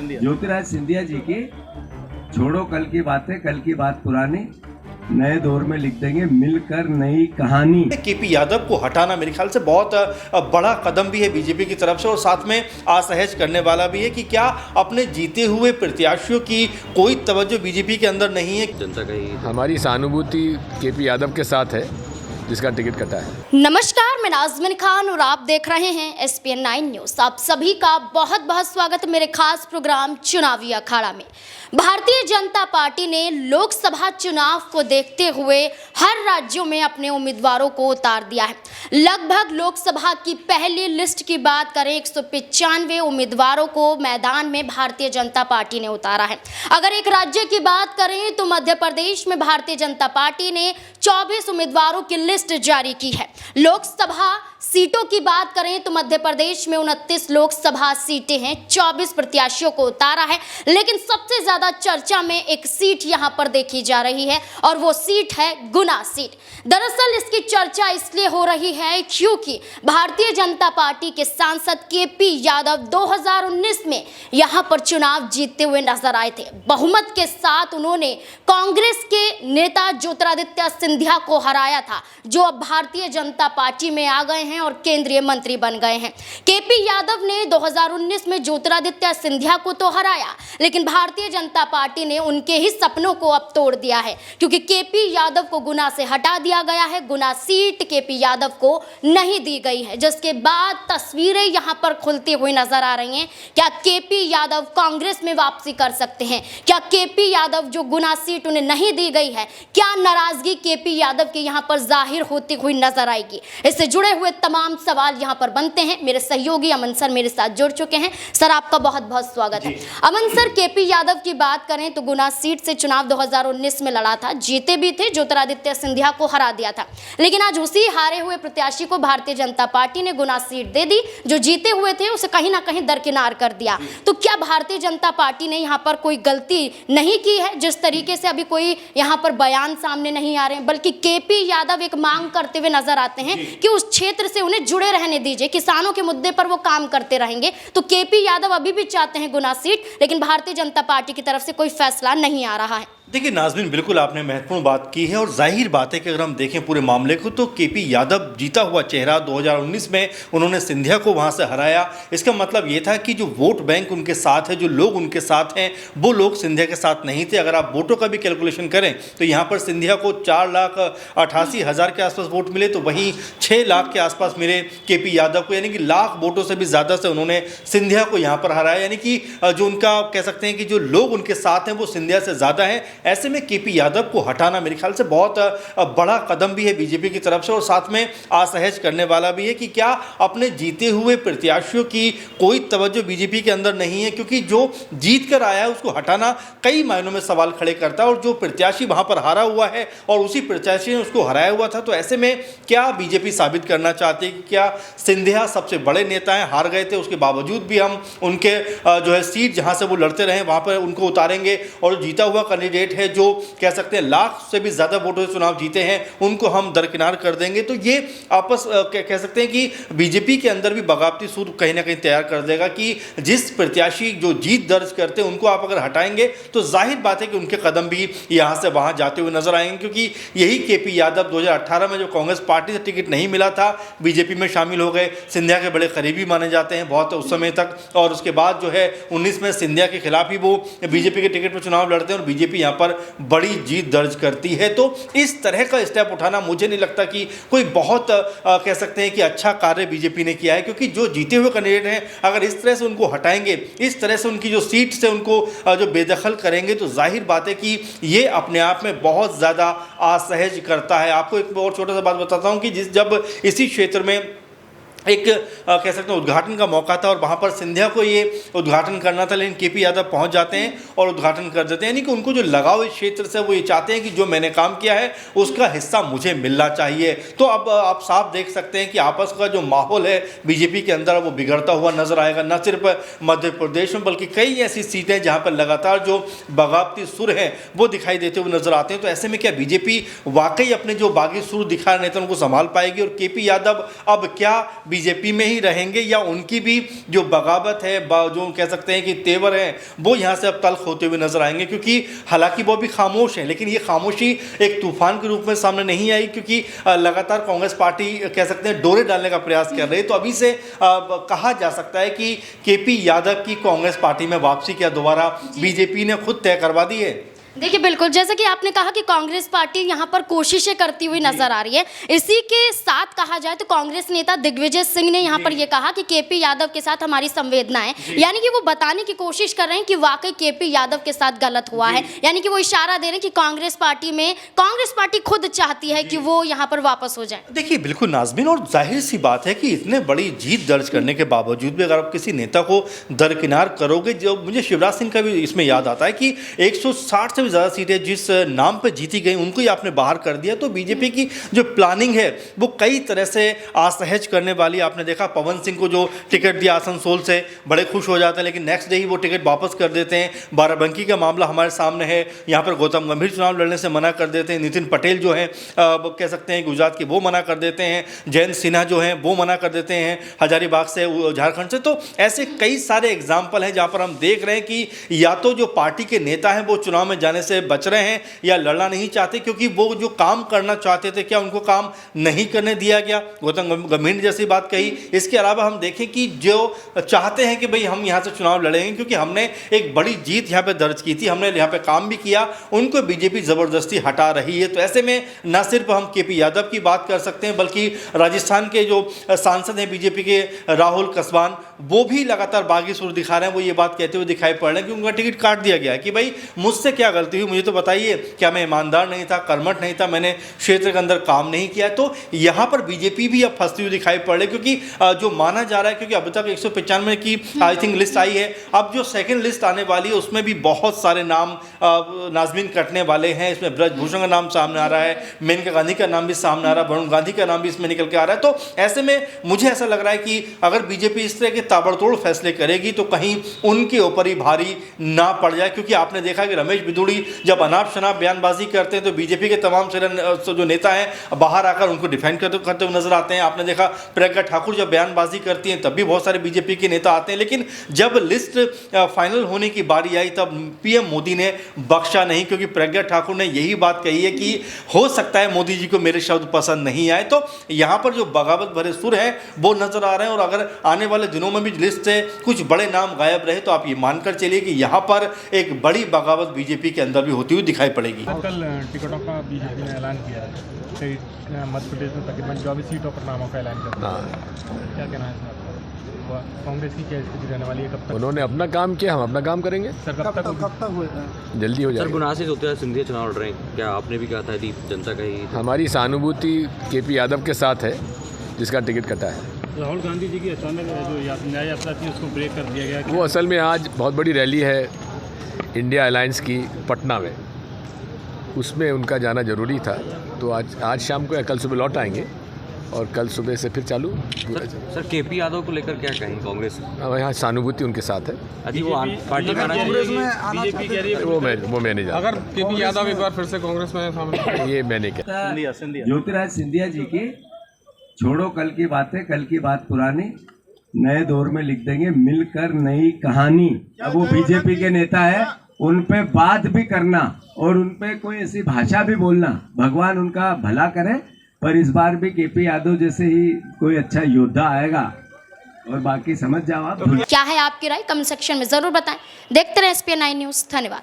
ज्योतिराज सिंधिया जी की छोड़ो कल की बातें, कल की बात पुरानी, नए दौर में लिख देंगे मिलकर नई कहानी। केपी यादव को हटाना मेरे ख्याल से बहुत बड़ा कदम भी है बीजेपी की तरफ से और साथ में असहज करने वाला भी है कि क्या अपने जीते हुए प्रत्याशियों की कोई तवज्जो बीजेपी के अंदर नहीं है। जनता का ही हमारी सहानुभूति केपी यादव के साथ है जिसका टिकट कटा है। नमस्कार, मैं नाज़मीन खान और आप देख रहे हैं SPN 9 न्यूज़। आप सभी का बहुत बहुत स्वागत है मेरे खास प्रोग्राम चुनावी अखाड़ा में। भारतीय जनता पार्टी ने लोकसभा चुनाव को देखते हुए हर राज्यों में अपने उम्मीदवारों को उतार दिया है। लगभग लोकसभा की पहली लिस्ट की बात करें 195 उम्मीदवारों को मैदान में भारतीय जनता पार्टी ने उतारा है। अगर एक राज्य की बात करें तो मध्य प्रदेश में भारतीय जनता पार्टी ने 24 उम्मीदवारों की लिस्ट जारी की है। लोकसभा सीटों की बात करें तो मध्य प्रदेश में 29 लोकसभा सीटें हैं, 24 प्रत्याशियों को उतारा है। लेकिन सबसे ज्यादा चर्चा में एक सीट यहां पर देखी जा रही है और वो सीट है गुना सीट। दरअसल इसकी चर्चा इसलिए हो रही है क्योंकि भारतीय जनता पार्टी के सांसद केपी यादव 2019 में यहां पर चुनाव जीतते हुए नजर आए थे। बहुमत के साथ उन्होंने कांग्रेस के नेता ज्योतिरादित्य सिंधिया को हराया था, जो अब भारतीय जनता पार्टी में आ गए हैं और केंद्रीय मंत्री बन गए हैं। केपी यादव ने 2019 में ज्योतिरादित्य सिंधिया को तो हराया, लेकिन भारतीय जनता पार्टी ने उनके ही सपनों को अब तोड़ दिया है क्योंकि केपी यादव को गुना से हटा दिया गया है। गुना सीट केपी यादव को नहीं दी गई है, जिसके बाद तस्वीरें यहां पर खुलती हुई नजर आ रही हैं। क्या केपी यादव कांग्रेस में वापसी कर सकते हैं? क्या केपी यादव जो गुना सीट उन्हें नहीं दी गई है, क्या नाराजगी केपी यादव की यहां पर जाहिर होती हुई नजर आएगी? इससे जुड़े हुए तमाम सवाल यहां पर बनते हैं। मेरे सहयोगी अमन सर मेरे साथ जुड़ चुके हैं। सर, आपका बहुत बहुत स्वागत है। अमन सर, केपी यादव की बात करें तो गुना सीट से चुनाव 2019 में लड़ा था, जीते भी थे, ज्योतिरादित्य सिंधिया को हरा दिया था। लेकिन आज उसी हारे हुए प्रत्याशी को भारतीय जनता पार्टी ने गुना सीट दे दी। जो जीते हुए थे उसे कहीं ना कहीं दरकिनार कर दिया। तो क्या भारतीय जनता पार्टी ने यहाँ पर कोई गलती नहीं की है? जिस तरीके से अभी कोई यहाँ पर बयान सामने नहीं आ रहे हैं, बल्कि केपी यादव एक मांग करते हुए नजर आते हैं कि उस क्षेत्र से उन्हें जुड़े रहने दीजिए, किसानों के मुद्दे पर वो काम करते रहेंगे। तो केपी यादव अभी भी चाहते हैं गुना सीट, लेकिन भारतीय जनता पार्टी की तरफ से कोई फैसला नहीं आ रहा है। देखिए नाज़मीन, बिल्कुल आपने महत्वपूर्ण बात की है और जाहिर बात है कि अगर हम देखें पूरे मामले को तो केपी यादव जीता हुआ चेहरा 2019 में उन्होंने सिंधिया को वहां से हराया। इसका मतलब ये था कि जो वोट बैंक उनके साथ है, जो लोग उनके साथ हैं, वो लोग सिंधिया के साथ नहीं थे। अगर आप वोटों का भी कैलकुलेशन करें तो यहाँ पर सिंधिया को 4,88,000 के आसपास वोट मिले, तो वहीं 6 लाख के आसपास मिले केपी यादव को, यानी कि लाख वोटों से भी ज़्यादा से उन्होंने सिंधिया को यहाँ पर हराया। यानी कि जो उनका कह सकते हैं कि जो लोग उनके साथ हैं वो सिंधिया से ज़्यादा हैं। ऐसे में केपी यादव को हटाना मेरे ख्याल से बहुत बड़ा कदम भी है बीजेपी की तरफ से और साथ में असहज करने वाला भी है कि क्या अपने जीते हुए प्रत्याशियों की कोई तवज्जो बीजेपी के अंदर नहीं है, क्योंकि जो जीत कर आया है उसको हटाना कई मायनों में सवाल खड़े करता है और जो प्रत्याशी वहां पर हारा हुआ है और उसी प्रत्याशी ने उसको हराया हुआ था। तो ऐसे में क्या बीजेपी साबित करना चाहती है कि क्या सिंधिया सबसे बड़े नेता हैं, हार गए थे, उसके बावजूद भी हम उनके जो है सीट जहां से वो लड़ते रहे वहां पर उनको उतारेंगे और जीता हुआ कैंडिडेट है जो कह सकते हैं लाख से भी ज़्यादा वोटों से चुनाव जीते हैं उनको हम दरकिनार कर देंगे। तो ये आपस कह सकते हैं कि बीजेपी के अंदर भी बगावती सूर कहीं ना कहीं तैयार कर देगा कि जिस प्रत्याशी जो जीत दर्ज करते हैं उनको आप अगर हटाएंगे तो जाहिर बात है कि उनके कदम भी यहाँ से वहाँ जाते हुए नजर आएंगे। क्योंकि यही केपी यादव 2018 में जो कांग्रेस पार्टी से टिकट नहीं मिला था, बीजेपी में शामिल हो गए, सिंधिया के बड़े करीबी माने जाते हैं बहुत उस समय तक, और उसके बाद जो है 19 में सिंधिया के खिलाफ ही वो बीजेपी के टिकट पर चुनाव लड़ते हैं और बीजेपी यहाँ पर बड़ी जीत दर्ज करती है। तो इस तरह का स्टेप उठाना मुझे नहीं लगता कि कोई बहुत कह सकते हैं कि अच्छा कार्य बीजेपी ने किया है, क्योंकि जो जीते हुए कैंडिडेट हैं अगर इस तरह से उनको हटाएंगे, इस तरह से उनकी जो सीट से उनको जो बेदखल करेंगे, तो जाहिर बात है कि ये अपने आप में बहुत ज़्यादा असहज करता है। आपको एक और छोटा सा बात बताता हूँ कि जब इसी क्षेत्र में एक कह सकते हैं उद्घाटन का मौका था और वहाँ पर सिंधिया को ये उद्घाटन करना था, लेकिन केपी यादव पहुँच जाते हैं और उद्घाटन कर देते हैं। यानी कि उनको जो लगाव इस क्षेत्र से वो ये चाहते हैं कि जो मैंने काम किया है उसका हिस्सा मुझे मिलना चाहिए। तो अब आप साफ देख सकते हैं कि आपस का जो माहौल है बीजेपी के अंदर वो बिगड़ता हुआ नजर आएगा, न सिर्फ मध्य प्रदेश में बल्कि कई ऐसी सीटें जहाँ पर लगातार जो बगावती सुर हैं वो दिखाई देते हुए नजर आते हैं। तो ऐसे में क्या बीजेपी वाकई अपने जो बागी सुर दिखा रहे थे उनको संभाल पाएगी और केपी यादव अब क्या बीजेपी में ही रहेंगे या उनकी भी जो बगावत है, जो कह सकते हैं कि तेवर है, वो यहाँ से अब तल्ख होते हुए नजर आएंगे? क्योंकि हालांकि वो भी खामोश हैं, लेकिन ये खामोशी एक तूफान के रूप में सामने नहीं आई, क्योंकि लगातार कांग्रेस पार्टी कह सकते हैं डोरे डालने का प्रयास कर रही है। तो अभी से कहा जा सकता है कि केपी यादव की कांग्रेस पार्टी में वापसी क्या दोबारा बीजेपी ने खुद तय करवा दी है? देखिए बिल्कुल, जैसा कि आपने कहा कि कांग्रेस पार्टी यहाँ पर कोशिशें करती हुई नजर आ रही है। इसी के साथ कहा जाए तो कांग्रेस नेता दिग्विजय सिंह ने यहाँ पर ये कहा कि केपी यादव के साथ हमारी संवेदनाएं, यानी कि वो बताने की कोशिश कर रहे हैं कि वाकई केपी यादव के साथ गलत हुआ है। यानी कि वो इशारा दे रहे हैं कि कांग्रेस पार्टी खुद चाहती है कि वो यहाँ पर वापस हो जाए। देखिए बिल्कुल नाज़मीन, और जाहिर सी बात है कि इतने बड़ी जीत दर्ज करने के बावजूद भी अगर आप किसी नेता को दरकिनार करोगे, जो मुझे शिवराज सिंह का भी इसमें याद आता है कि 160 से ज़्यादा सीटें जिस नाम पे जीती गई उनको ही आपने बाहर कर दिया। तो बीजेपी की जो प्लानिंग है वो कई तरह से असहज करने वाली। आपने देखा पवन सिंह को जो टिकट दिया आसनसोल से, बड़े खुश हो जाते हैं, लेकिन नेक्स्ट डे ही वो टिकट वापस कर देते हैं। बाराबंकी का मामला हमारे सामने है, यहाँ पर गौतम गंभीर चुनाव लड़ने से मना कर देते हैं। नितिन पटेल जो हैं कह सकते हैं गुजरात के, वो मना कर देते हैं। जयंत सिन्हा जो हैं वो मना कर देते हैं हजारीबाग से, झारखंड से। तो ऐसे कई सारे एग्जाम्पल हैं जहाँ पर हम देख रहे हैं कि या तो जो पार्टी के नेता हैं वो चुनाव में जाने से बच रहे हैं या लड़ना नहीं चाहते, क्योंकि वो जो काम करना चाहते थे क्या उनको काम नहीं करने दिया गया। गौतम गंभीर ने जैसी बात कही। इसके अलावा हम देखें कि जो चाहते हैं कि भाई हम यहाँ से चुनाव लड़ेंगे क्योंकि हमने एक बड़ी जीत यहाँ पे दर्ज की थी, हमने यहाँ पे काम भी किया, उनको बीजेपी ज़बरदस्ती हटा रही है। तो ऐसे में न सिर्फ हम केपी यादव की बात कर सकते हैं, बल्कि राजस्थान के जो सांसद हैं बीजेपी के राहुल कसवान, वो भी लगातार बागी सुर दिखा रहे हैं। वो ये बात कहते हुए दिखाई पड़ रहे हैं कि उनका टिकट काट दिया गया है कि भाई मुझसे क्या गलती हुई, मुझे तो बताइए, क्या मैं ईमानदार नहीं था, कर्मठ नहीं था, मैंने क्षेत्र के अंदर काम नहीं किया। तो यहाँ पर बीजेपी भी अब फंसती हुई दिखाई पड़ रही है, क्योंकि जो माना जा रहा है, क्योंकि अब तक 195 की आई थिंक लिस्ट आई है, अब जो सेकंड लिस्ट आने वाली है उसमें भी बहुत सारे नाम नाज़मीन कटने वाले हैं। इसमें ब्रजभूषण का नाम सामने आ रहा है, मेनका गांधी का नाम भी सामने आ रहा है, वरुण गांधी का नाम भी इसमें निकल के आ रहा है। तो ऐसे में मुझे ऐसा लग रहा है कि अगर बीजेपी इस तरह के ताबड़तोड़ फैसले करेगी तो कहीं उनके ऊपर ही भारी ना पड़ जाए। क्योंकि आपने देखा कि रमेश बिदुड़ी जब अनाप शनाप बयानबाजी करते हैं तो बीजेपी के तमाम जो नेता हैं बाहर आकर उनको डिफेंड करते हुए नजर आते हैं। आपने देखा प्रज्ञा ठाकुर जब बयानबाजी करती हैं तब भी बहुत सारे बीजेपी के नेता आते हैं, लेकिन जब लिस्ट फाइनल होने की बारी आई तब पीएम मोदी ने बख्शा नहीं, क्योंकि प्रज्ञा ठाकुर ने यही बात कही है कि हो सकता है मोदी जी को मेरे शब्द पसंद नहीं आए। तो यहाँ पर जो बगावत भरे सुर हैं वो नजर आ रहे हैं, और अगर आने वाले दिनों में भी लिस्ट से कुछ बड़े नाम गायब रहे तो आप ये मानकर चलिए कि यहाँ पर एक बड़ी बगावत बीजेपी के अंदर भी होती हुई दिखाई पड़ेगी। कल टिकटों का बीजेपी ने ऐलान किया है, कई मध्य प्रदेश में तकरीबन 24 सीटों पर नामों का ऐलान किया। क्या कहना है सर आपका? कांग्रेस की क्या स्थिति रहने वाली है? कब तक उन्होंने अपना काम किया, हम अपना काम करेंगे। सर कब तक हुए? जल्दी हो सर जाएगा। गुनासिर होते हैं सिंधिया चुनाव लड़ रहे हैं, क्या आपने भी कहा था कि जनता का ही? हमारी सहानुभूति केपी यादव के साथ है जिसका टिकट कटा है। राहुल गांधी जी की अचानक जो न्याय यात्रा थी उसको ब्रेक कर दिया गया। वो असल में आज बहुत बड़ी रैली है इंडिया अलायंस की पटना में, उसमें उनका जाना जरूरी था। तो आज शाम को या कल सुबह लौट आएंगे और कल सुबह से फिर चालू। सर केपी यादव को लेकर क्या कहें कांग्रेस? अब यहाँ सहानुभूति उनके साथ है। अजी वो पार्टी में आना चाहिए। वो मैं नहीं जानता। अगर केपी यादव एक बार फिर से कांग्रेस में शामिल, ये मैंने क्या। ज्योतिराज सिंधिया जी की छोड़ो कल की बातें, कल की बात पुरानी, नए दौर में लिख देंगे मिलकर नई कहानी। अब वो बीजेपी के नेता है, उन पे बात भी करना और उन पे कोई ऐसी भाषा भी बोलना, भगवान उनका भला करे। पर इस बार भी केपी यादव जैसे ही कोई अच्छा योद्धा आएगा, और बाकी समझ जाओ आप। क्या है आपकी राय? कमेंट सेक्शन में जरूर बताएं। देखते रहे SPN9 न्यूज़। धन्यवाद।